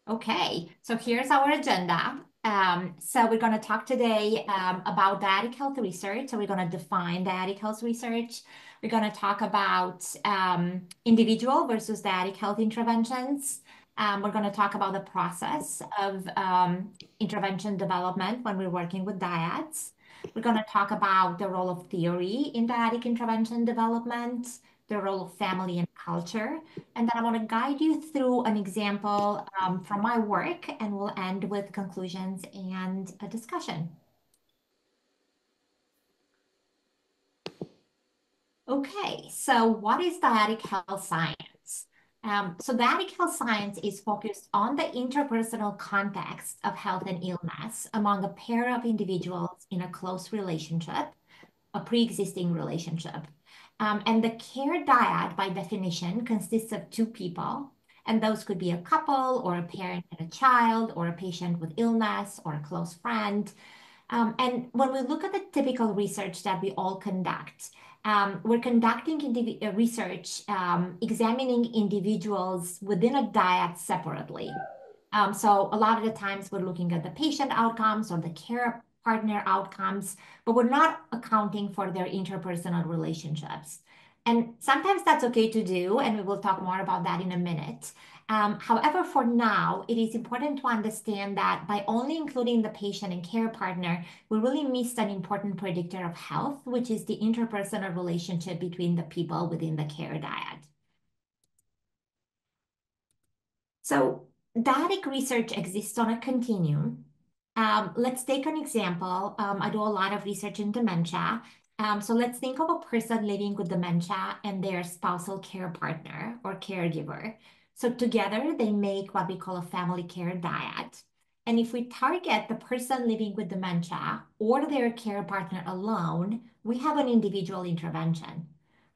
Okay, so here's our agenda. So we're going to talk today about dyadic health research. So we're going to define dyadic health research. We're going to talk about individual versus dyadic health interventions. We're going to talk about the process of intervention development when we're working with dyads. We're going to talk about the role of theory in dyadic intervention development, the role of family and culture. And then I want to guide you through an example from my work, and we'll end with conclusions and a discussion. Okay, so what is dyadic health science? So dyadic health science is focused on the interpersonal context of health and illness among a pair of individuals in a close relationship, a pre-existing relationship. And the care dyad, by definition, consists of two people, and those could be a couple or a parent and a child or a patient with illness or a close friend. And when we look at the typical research that we all conduct, we're conducting research examining individuals within a dyad separately. So a lot of the times we're looking at the patient outcomes or the care partner outcomes, but we're not accounting for their interpersonal relationships. And sometimes that's okay to do, and we will talk more about that in a minute. However, for now, it is important to understand that by only including the patient and care partner, we really missed an important predictor of health, which is the interpersonal relationship between the people within the care dyad. So dyadic research exists on a continuum. Let's take an example. I do a lot of research in dementia. So let's think of a person living with dementia and their spousal care partner or caregiver. So together they make what we call a family care dyad. And if we target the person living with dementia or their care partner alone, we have an individual intervention.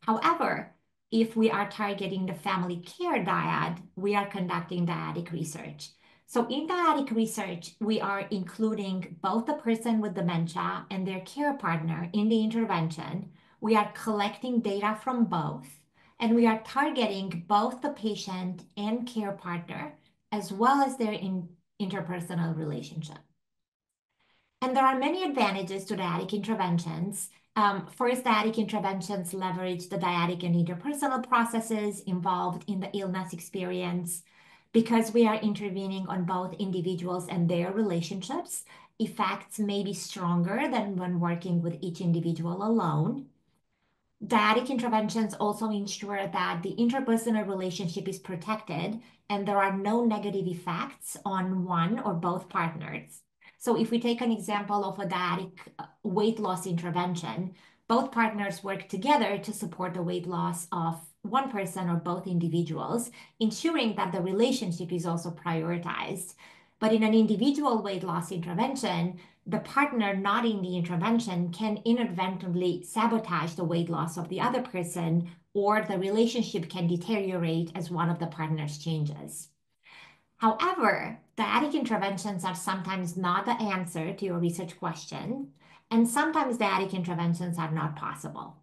However, if we are targeting the family care dyad, we are conducting dyadic research. So in dyadic research, we are including both the person with dementia and their care partner in the intervention. We are collecting data from both, and we are targeting both the patient and care partner, as well as their interpersonal relationship. And there are many advantages to dyadic interventions. First, dyadic interventions leverage the dyadic and interpersonal processes involved in the illness experience. Because we are intervening on both individuals and their relationships, effects may be stronger than when working with each individual alone. Dyadic interventions also ensure that the interpersonal relationship is protected and there are no negative effects on one or both partners. So if we take an example of a dyadic weight loss intervention, both partners work together to support the weight loss of one person or both individuals, ensuring that the relationship is also prioritized. But in an individual weight loss intervention, the partner not in the intervention can inadvertently sabotage the weight loss of the other person, or the relationship can deteriorate as one of the partners changes. However, dyadic interventions are sometimes not the answer to your research question, and sometimes dyadic interventions are not possible.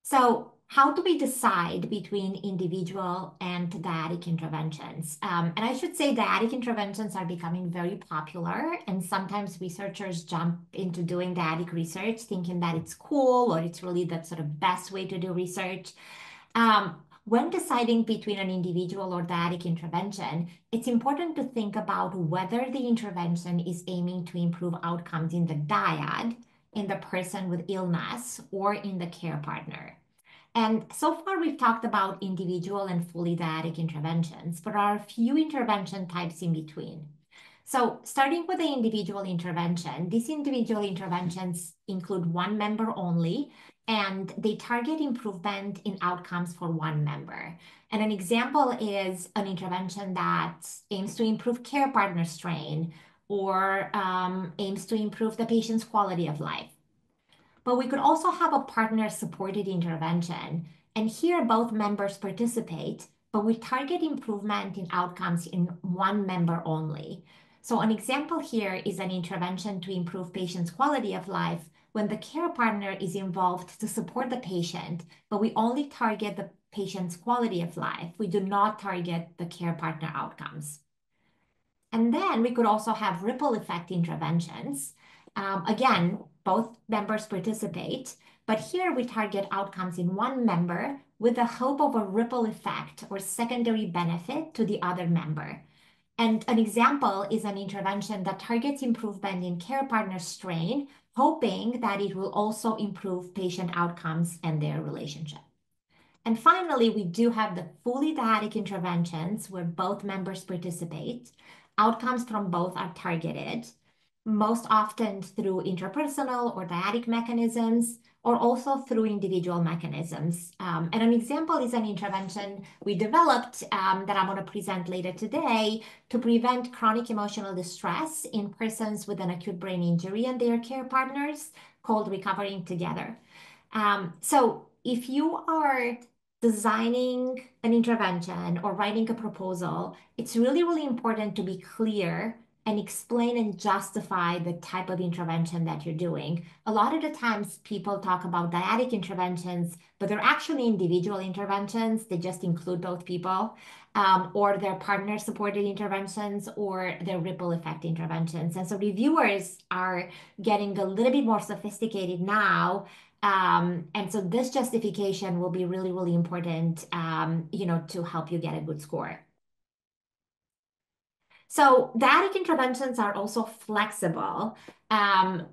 So how do we decide between individual and dyadic interventions? And I should say dyadic interventions are becoming very popular, and sometimes researchers jump into doing dyadic research thinking that it's cool or it's really the sort of best way to do research. When deciding between an individual or dyadic intervention, it's important to think about whether the intervention is aiming to improve outcomes in the dyad, in the person with illness, or in the care partner. And so far, we've talked about individual and fully dyadic interventions, but there are a few intervention types in between. So starting with the individual intervention, these individual interventions include one member only, and they target improvement in outcomes for one member. And an example is an intervention that aims to improve care partner strain or aims to improve the patient's quality of life. But we could also have a partner-supported intervention. And here, both members participate, but we target improvement in outcomes in one member only. So an example here is an intervention to improve patients' quality of life when the care partner is involved to support the patient, but we only target the patient's quality of life. We do not target the care partner outcomes. And then we could also have ripple effect interventions. Again, both members participate, but here we target outcomes in one member with the hope of a ripple effect or secondary benefit to the other member. And an example is an intervention that targets improvement in care partner strain, hoping that it will also improve patient outcomes and their relationship. And finally, we do have the fully dyadic interventions where both members participate. Outcomes from both are targeted, most often through interpersonal or dyadic mechanisms, or also through individual mechanisms. And an example is an intervention we developed that I'm going to present later today to prevent chronic emotional distress in persons with an acute brain injury and their care partners, called Recovering Together. So if you are designing an intervention or writing a proposal, it's really, really important to be clear and explain and justify the type of intervention that you're doing. A lot of the times people talk about dyadic interventions, but they're actually individual interventions. They just include both people, or they're partner-supported interventions, or they're ripple effect interventions. And so reviewers are getting a little bit more sophisticated now. And so this justification will be really, really important, to help you get a good score. So dyadic interventions are also flexible.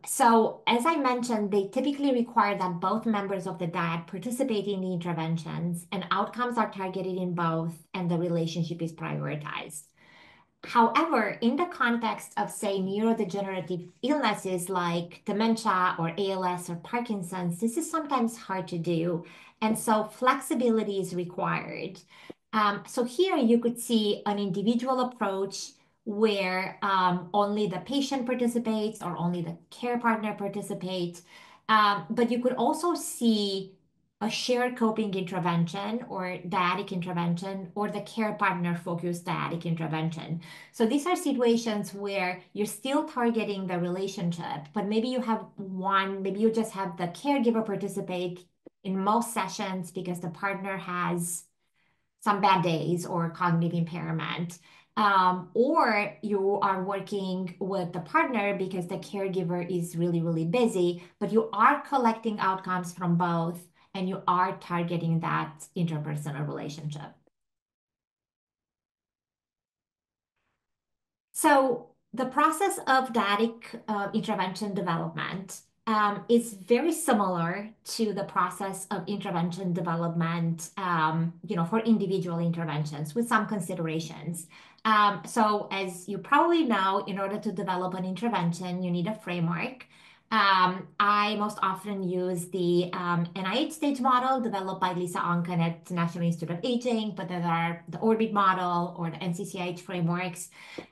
So as I mentioned, they typically require that both members of the dyad participate in the interventions and outcomes are targeted in both and the relationship is prioritized. However, in the context of, say, neurodegenerative illnesses like dementia or ALS or Parkinson's, this is sometimes hard to do. And so flexibility is required. So here you could see an individual approach where only the patient participates or only the care partner participates. But you could also see a shared coping intervention or dyadic intervention or the care partner focused dyadic intervention. So these are situations where you're still targeting the relationship, but maybe you just have the caregiver participate in most sessions because the partner has some bad days or cognitive impairment. Or you are working with the partner because the caregiver is really, really busy, but you are collecting outcomes from both and you are targeting that interpersonal relationship. So the process of dyadic intervention development is very similar to the process of intervention development, for individual interventions with some considerations. So as you probably know, in order to develop an intervention, you need a framework. I most often use the NIH stage model developed by Lisa Onken at National Institute of Aging, but there are the Orbit model or the NCCIH frameworks.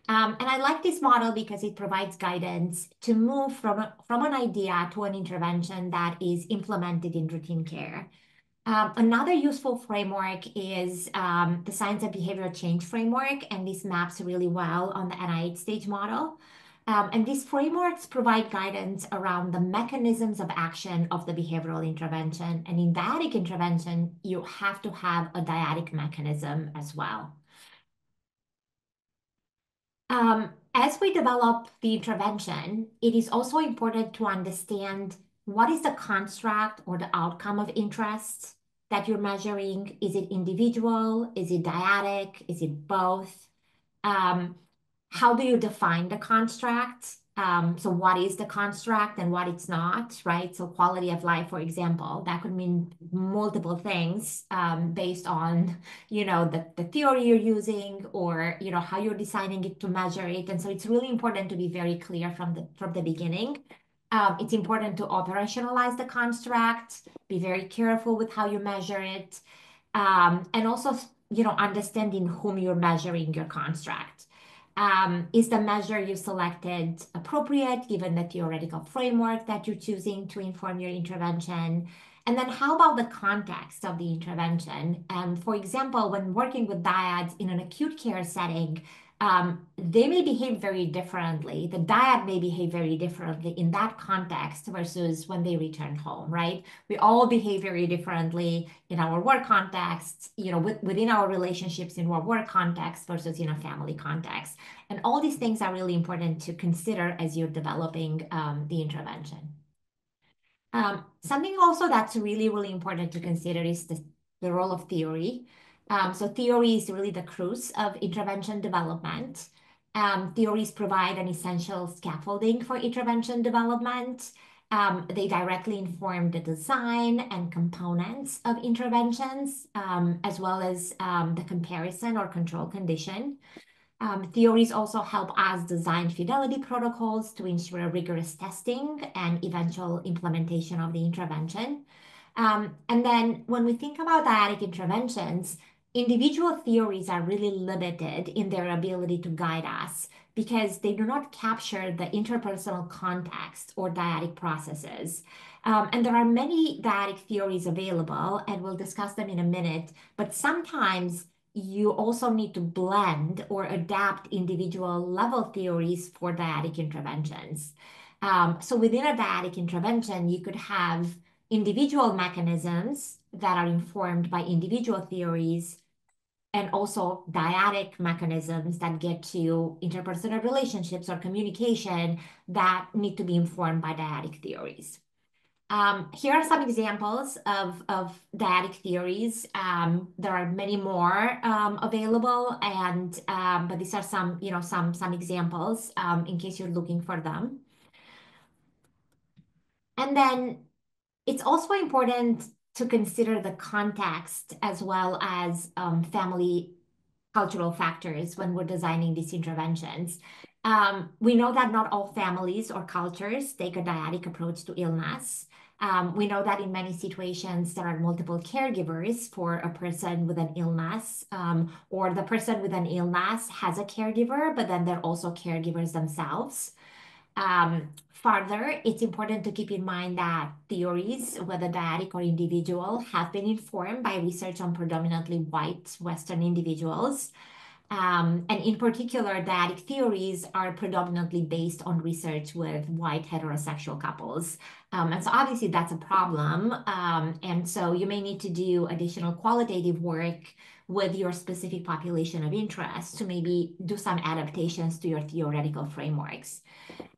And I like this model because it provides guidance to move from an idea to an intervention that is implemented in routine care. Another useful framework is the Science of Behavioral Change framework, and this maps really well on the NIH stage model. And these frameworks provide guidance around the mechanisms of action of the behavioral intervention. And in dyadic intervention, you have to have a dyadic mechanism as well. As we develop the intervention, it is also important to understand what is the construct or the outcome of interest that you're measuring. Is it individual? Is it dyadic? Is it both? How do you define the construct? So what is the construct and what it's not, right? So quality of life, for example, that could mean multiple things based on, the theory you're using or, how you're deciding it to measure it. And so it's really important to be very clear from the beginning. It's important to operationalize the construct, be very careful with how you measure it, and also, understanding whom you're measuring your construct. Is the measure you selected appropriate given the theoretical framework that you're choosing to inform your intervention? And then how about the context of the intervention? For example, when working with dyads in an acute care setting, they may behave very differently. The dyad may behave very differently in that context versus when they return home, right? We all behave very differently in our work contexts, within our relationships in our work context versus in a family context. And all these things are really important to consider as you're developing the intervention. Something also that's really, really important to consider is the role of theory. So theory is really the crux of intervention development. Theories provide an essential scaffolding for intervention development. They directly inform the design and components of interventions, as well as the comparison or control condition. Theories also help us design fidelity protocols to ensure rigorous testing and eventual implementation of the intervention. And then when we think about dyadic interventions, individual theories are really limited in their ability to guide us because they do not capture the interpersonal context or dyadic processes. And there are many dyadic theories available, and we'll discuss them in a minute, but sometimes you also need to blend or adapt individual level theories for dyadic interventions. So within a dyadic intervention, you could have individual mechanisms that are informed by individual theories and also dyadic mechanisms that get to interpersonal relationships or communication that need to be informed by dyadic theories. Here are some examples of dyadic theories. There are many more available, and but these are some examples in case you're looking for them. And then it's also important to consider the context as well as family cultural factors when we're designing these interventions. We know that not all families or cultures take a dyadic approach to illness. We know that in many situations there are multiple caregivers for a person with an illness, or the person with an illness has a caregiver, but then they're also caregivers themselves. Further, it's important to keep in mind that theories, whether dyadic or individual, have been informed by research on predominantly white Western individuals. And in particular, dyadic theories are predominantly based on research with white heterosexual couples. And so obviously that's a problem. And so you may need to do additional qualitative work with your specific population of interest to maybe do some adaptations to your theoretical frameworks.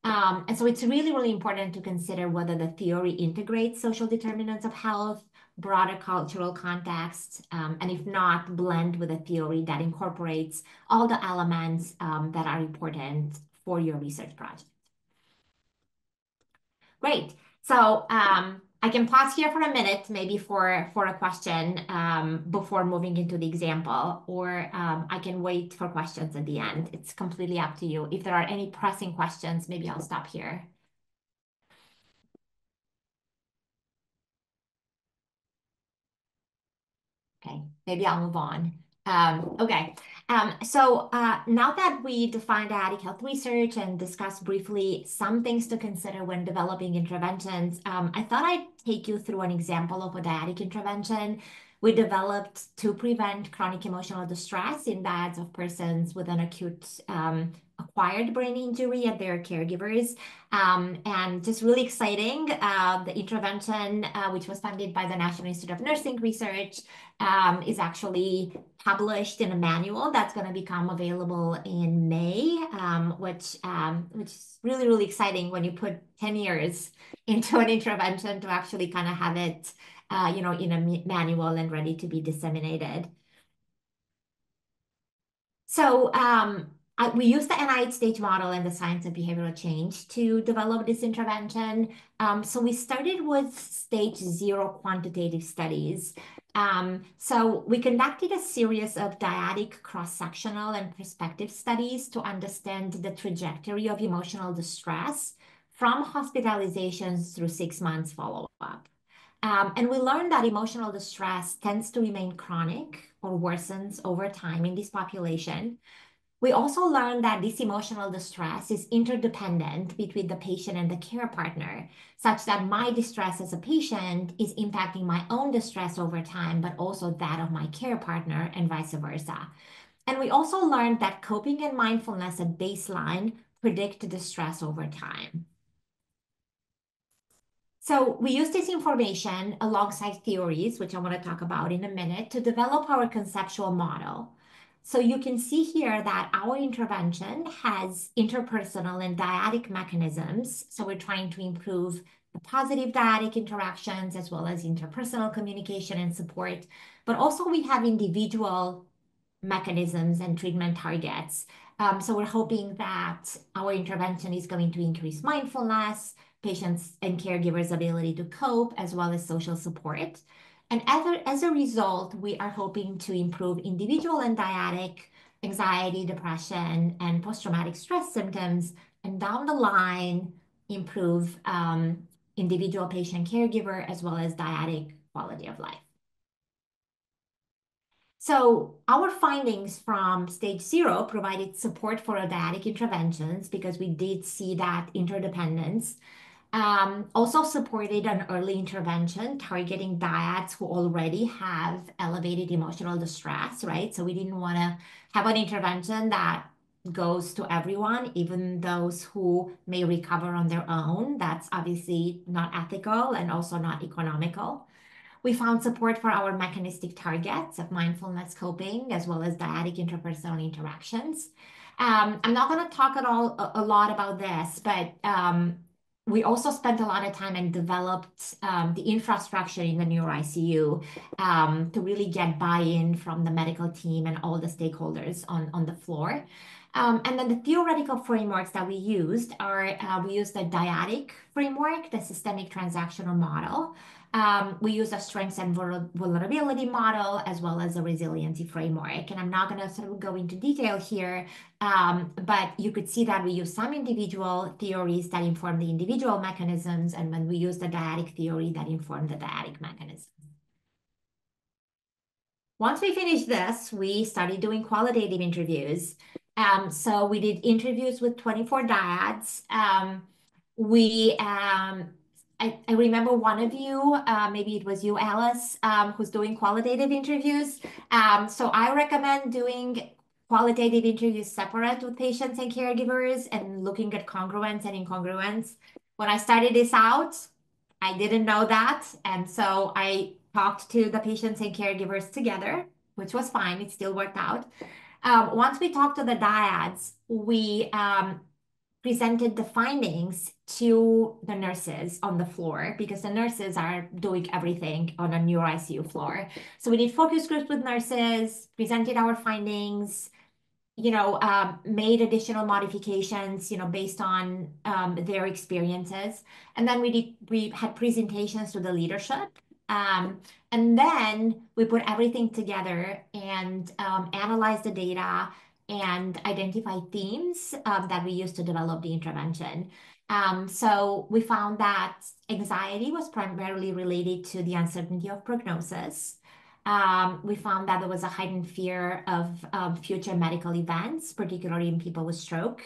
And so it's really, really important to consider whether the theory integrates social determinants of health, broader cultural context, and if not, blend with a theory that incorporates all the elements that are important for your research project. Great. So I can pause here for a minute, maybe for a question before moving into the example, or I can wait for questions at the end. It's completely up to you. If there are any pressing questions, maybe I'll stop here. Okay, maybe I'll move on. Okay, so now that we defined dyadic health research and discussed briefly some things to consider when developing interventions, I thought I'd take you through an example of a dyadic intervention we developed to prevent chronic emotional distress in dads of persons with an acute acquired brain injury and their caregivers. And just really exciting, the intervention, which was funded by the National Institute of Nursing Research, is actually published in a manual that's going to become available in May, which is really, really exciting when you put 10 years into an intervention to actually kind of have it, in a manual and ready to be disseminated. So we used the NIH stage model and the science of behavioral change to develop this intervention. So we started with stage 0 quantitative studies. So we conducted a series of dyadic cross-sectional and prospective studies to understand the trajectory of emotional distress from hospitalizations through 6 months follow-up. And we learned that emotional distress tends to remain chronic or worsens over time in this population. We also learned that this emotional distress is interdependent between the patient and the care partner, such that my distress as a patient is impacting my own distress over time, but also that of my care partner and vice versa. And we also learned that coping and mindfulness at baseline predict the stress over time. So we use this information alongside theories, which I want to talk about in a minute, to develop our conceptual model. So you can see here that our intervention has interpersonal and dyadic mechanisms. So we're trying to improve the positive dyadic interactions as well as interpersonal communication and support. But also we have individual mechanisms and treatment targets. So we're hoping that our intervention is going to increase mindfulness, patients and caregivers' ability to cope, as well as social support. And as a result, we are hoping to improve individual and dyadic anxiety, depression, and post-traumatic stress symptoms, and down the line, improve individual patient caregiver as well as dyadic quality of life. So our findings from stage 0 provided support for dyadic interventions because we did see that interdependence. Also supported an early intervention targeting dyads who already have elevated emotional distress, right? So we didn't want to have an intervention that goes to everyone, even those who may recover on their own. That's obviously not ethical and also not economical. We found support for our mechanistic targets of mindfulness coping as well as dyadic interpersonal interactions. I'm not going to talk a lot about this, but we also spent a lot of time and developed the infrastructure in the neuro ICU to really get buy-in from the medical team and all the stakeholders on the floor. And then the theoretical frameworks that we used are we used the dyadic framework, the systemic transactional model. We use a strengths and vulnerability model as well as a resiliency framework. And I'm not going to sort of go into detail here, but you could see that we use some individual theories that inform the individual mechanisms, and when we use the dyadic theory that inform the dyadic mechanisms. Once we finished this, we started doing qualitative interviews. So we did interviews with 24 dyads. I remember one of you, maybe it was you, Alice, who's doing qualitative interviews. So I recommend doing qualitative interviews separate with patients and caregivers and looking at congruence and incongruence. When I started this out, I didn't know that. And so I talked to the patients and caregivers together, which was fine. It still worked out. Once we talked to the dyads, we presented the findings to the nurses on the floor because the nurses are doing everything on a neuro ICU floor. So we did focus groups with nurses, presented our findings, made additional modifications, based on their experiences. And then we had presentations to the leadership. And then we put everything together and analyzed the data and identify themes that we used to develop the intervention. So we found that anxiety was primarily related to the uncertainty of prognosis. We found that there was a heightened fear of future medical events, particularly in people with stroke.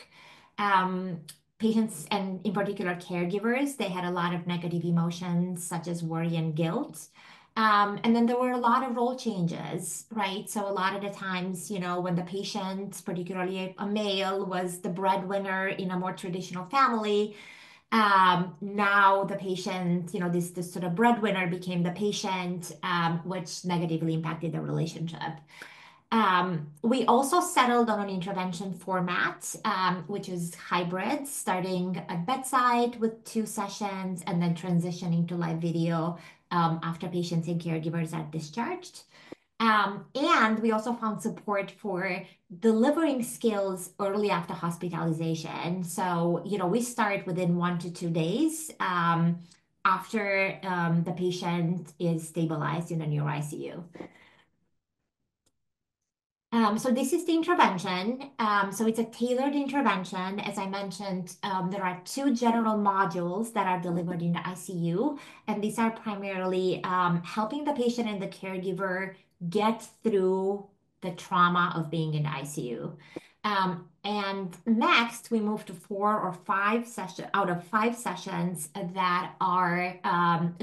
Patients and in particular caregivers, they had a lot of negative emotions such as worry and guilt. And then there were a lot of role changes, right? So a lot of the times, when the patient, particularly a male, was the breadwinner in a more traditional family, now the patient, this sort of breadwinner became the patient, which negatively impacted the relationship. We also settled on an intervention format, which is hybrid, starting at bedside with 2 sessions and then transitioning to live video after patients and caregivers are discharged. And we also found support for delivering skills early after hospitalization. So, we start within 1 to 2 days after the patient is stabilized in the neuro ICU. So this is the intervention. So it's a tailored intervention. As I mentioned, there are 2 general modules that are delivered in the ICU, and these are primarily helping the patient and the caregiver get through the trauma of being in the ICU. And next, we move to 4 or 5 sessions out of 5 sessions that are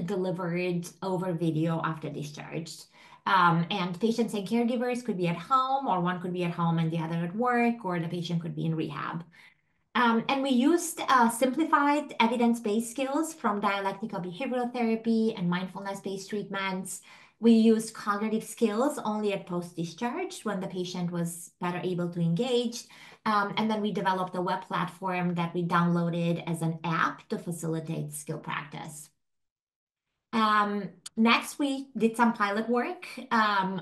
delivered over video after discharge. And patients and caregivers could be at home, or one could be at home and the other at work, or the patient could be in rehab. And we used simplified evidence-based skills from dialectical behavioral therapy and mindfulness-based treatments. We used cognitive skills only at post-discharge when the patient was better able to engage. And then we developed a web platform that we downloaded as an app to facilitate skill practice. Next, we did some pilot work.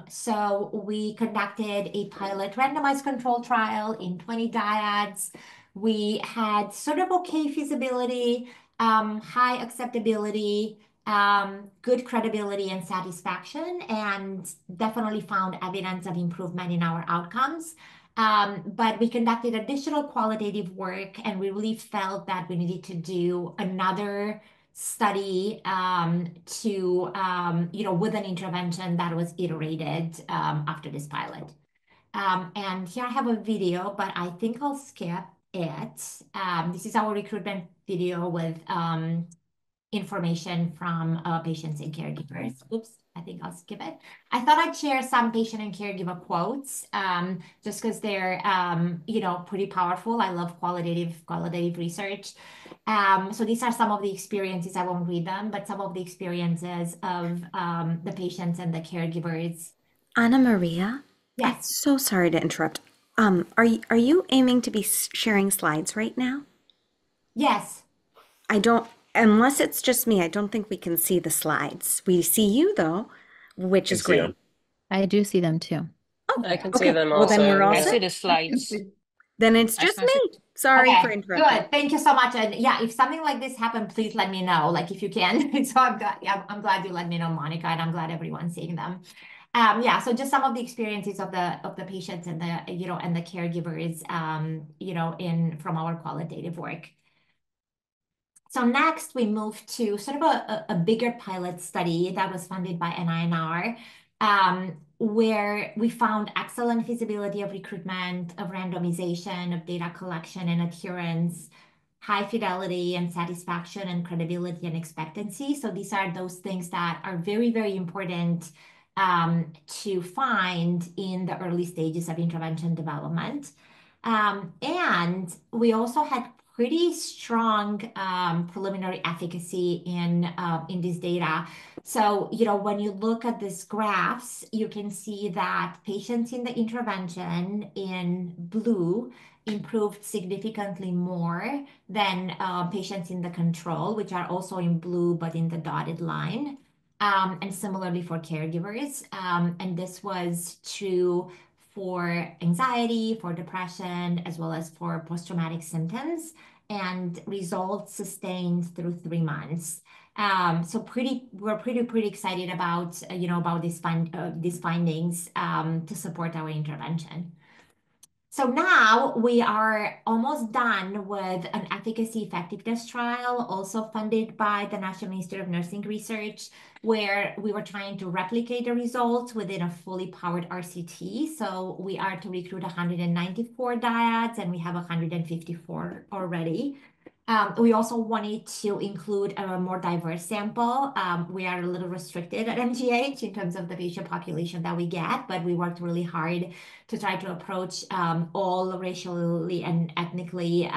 So we conducted a pilot randomized control trial in 20 dyads. We had sort of okay feasibility, high acceptability, good credibility and satisfaction, and definitely found evidence of improvement in our outcomes. But we conducted additional qualitative work, and we really felt that we needed to do another study with an intervention that was iterated after this pilot. And here I have a video, but I think I'll skip it. This is our recruitment video with information from patients and caregivers. Oops, I think I'll skip it. I thought I'd share some patient and caregiver quotes, just because they're, pretty powerful. I love qualitative research. So these are some of the experiences. I won't read them, but some of the experiences of the patients and the caregivers. Anna Maria, I'm Yes, so sorry to interrupt. Are you aiming to be sharing slides right now? yes. I don't, unless it's just me, I don't think we can see the slides. We see you though, which Can is see great. them. I do see them too. I can see Okay, them well then we're also. all Yeah. I see set. the slides. Then it's I just can see. me. Sorry for Okay, interrupting. good. Thank you so much. And yeah, if something like this happens, please let me know, like if you can. So I'm glad you let me know, Monica, and I'm glad everyone's seeing them. Yeah, so just some of the experiences of the patients and the caregivers, in from our qualitative work. So next we move to sort of a bigger pilot study that was funded by NINR, where we found excellent feasibility of recruitment, of randomization, of data collection and adherence, high fidelity and satisfaction and credibility and expectancy. So these are those things that are very, very important to find in the early stages of intervention development. And we also had pretty strong preliminary efficacy in this data. So, when you look at these graphs, you can see that patients in the intervention in blue improved significantly more than patients in the control, which are also in blue, but in the dotted line. And similarly for caregivers. And this was true for anxiety, for depression, as well as for post-traumatic symptoms, and results sustained through 3 months. So we're pretty excited about these findings to support our intervention. So now we are almost done with an efficacy effectiveness trial, also funded by the National Institute of Nursing Research, where we were trying to replicate the results within a fully powered RCT. So we are to recruit 194 dyads, and we have 154 already. We also wanted to include a more diverse sample. We are a little restricted at MGH in terms of the patient population that we get, but we worked really hard to try to approach all racially and ethnically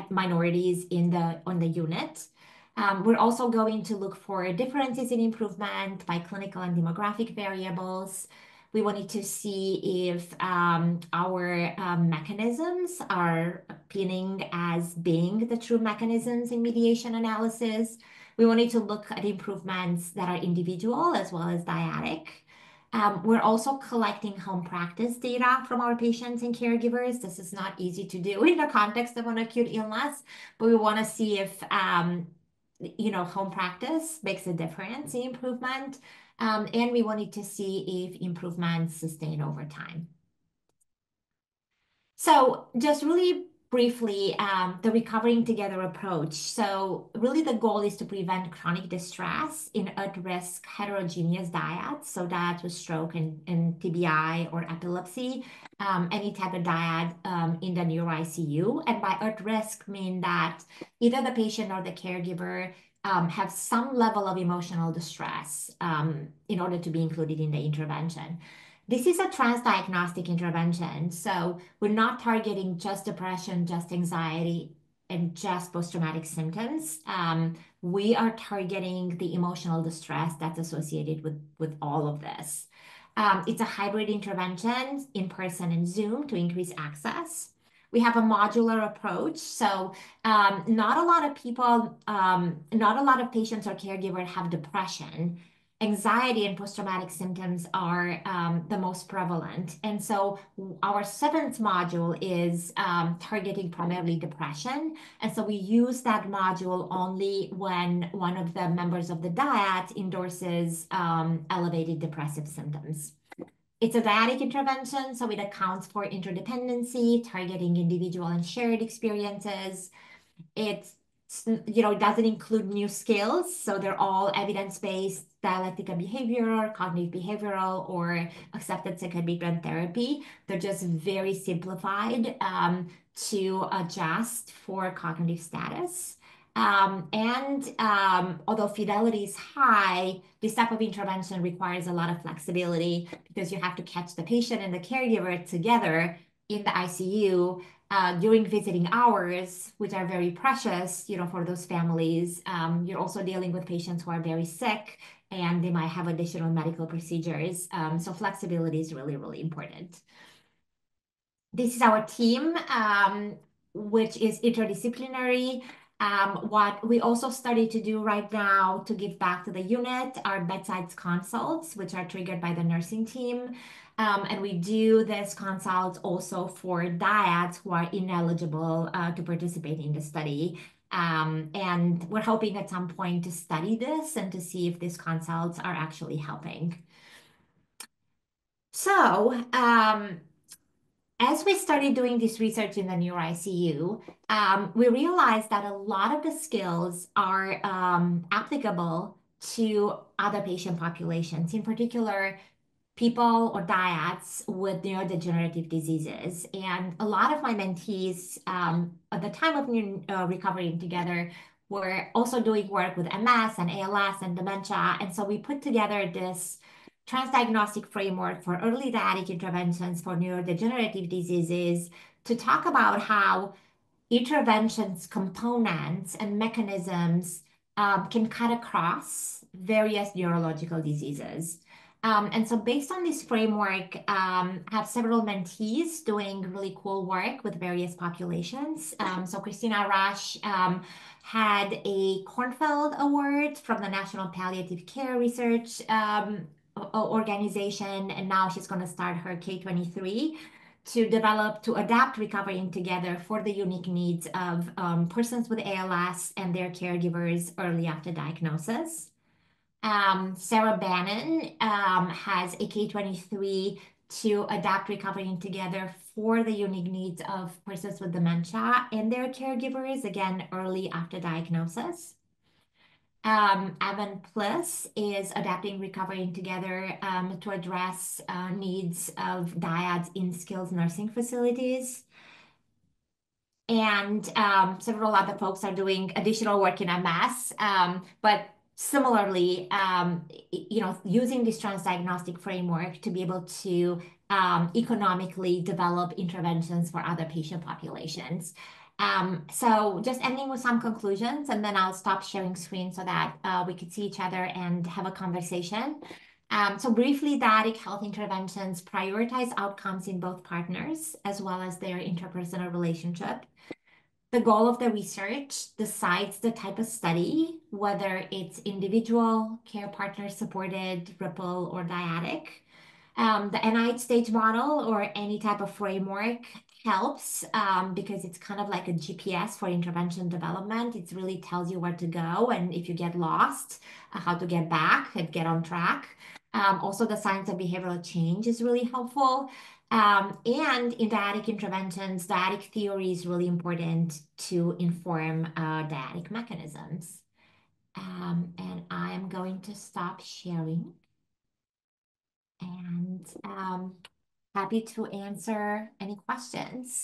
minorities on the unit. We're also going to look for differences in improvement by clinical and demographic variables. We wanted to see if our mechanisms are appealing as being the true mechanisms in mediation analysis. We wanted to look at improvements that are individual as well as dyadic. We're also collecting home practice data from our patients and caregivers. This is not easy to do in the context of an acute illness, but we want to see if home practice makes a difference in improvement. And we wanted to see if improvements sustain over time. So just really briefly the recovering together approach. So really the goal is to prevent chronic distress in at-risk heterogeneous dyads, so dyads with stroke and TBI or epilepsy, any type of dyad in the neuro ICU. And by at-risk mean that either the patient or the caregiver have some level of emotional distress in order to be included in the intervention. This is a transdiagnostic intervention, so we're not targeting just depression, just anxiety, and just post-traumatic symptoms. We are targeting the emotional distress that's associated with all of this. It's a hybrid intervention, in person and Zoom, to increase access. We have a modular approach, so not a lot of people, not a lot of patients or caregivers have depression. Anxiety and post-traumatic symptoms are the most prevalent. And so our seventh module is targeting primarily depression. And so we use that module only when one of the members of the dyad endorses elevated depressive symptoms. It's a dyadic intervention, so it accounts for interdependency, targeting individual and shared experiences. It's, it doesn't include new skills, so they're all evidence-based, dialectical behavioral, cognitive behavioral, or accepted psychotherapy therapy. They're just very simplified to adjust for cognitive status. Although fidelity is high, this type of intervention requires a lot of flexibility because you have to catch the patient and the caregiver together in the ICU during visiting hours, which are very precious, for those families. You're also dealing with patients who are very sick and they might have additional medical procedures. So flexibility is really, really important. This is our team, which is interdisciplinary. What we also study to do right now to give back to the unit are bedside consults, which are triggered by the nursing team. And we do this consult also for dyads who are ineligible to participate in the study. And we're hoping at some point to study this and to see if these consults are actually helping. So, as we started doing this research in the neuro ICU, we realized that a lot of the skills are applicable to other patient populations, in particular, people or dyads with neurodegenerative diseases. And a lot of my mentees at the time of recovering together were also doing work with MS and ALS and dementia. And so we put together this transdiagnostic framework for early dyadic interventions for neurodegenerative diseases to talk about how interventions, components, and mechanisms can cut across various neurological diseases. And so based on this framework, I have several mentees doing really cool work with various populations. So Christina Rush had a Kornfeld Award from the National Palliative Care Research organization, and now she's going to start her K23 to adapt recovering together for the unique needs of persons with ALS and their caregivers early after diagnosis. Sarah Bannon has a K23 to adapt recovering together for the unique needs of persons with dementia and their caregivers, again, early after diagnosis. Evan Pliss is adapting recovering together to address needs of dyads in skilled nursing facilities. And several other folks are doing additional work in MS, but similarly, using this transdiagnostic framework to be able to economically develop interventions for other patient populations. So just ending with some conclusions, and then I'll stop sharing screen so that we could see each other and have a conversation. So briefly, dyadic health interventions prioritize outcomes in both partners as well as their interpersonal relationship. The goal of the research decides the type of study, whether it's individual, care partner supported, Ripple, or dyadic. The NIH stage model or any type of framework helps because it's kind of like a GPS for intervention development. It really tells you where to go, and if you get lost, how to get back and get on track. Also, the science of behavioral change is really helpful. And in dyadic interventions, dyadic theory is really important to inform dyadic mechanisms. And I am going to stop sharing and happy to answer any questions.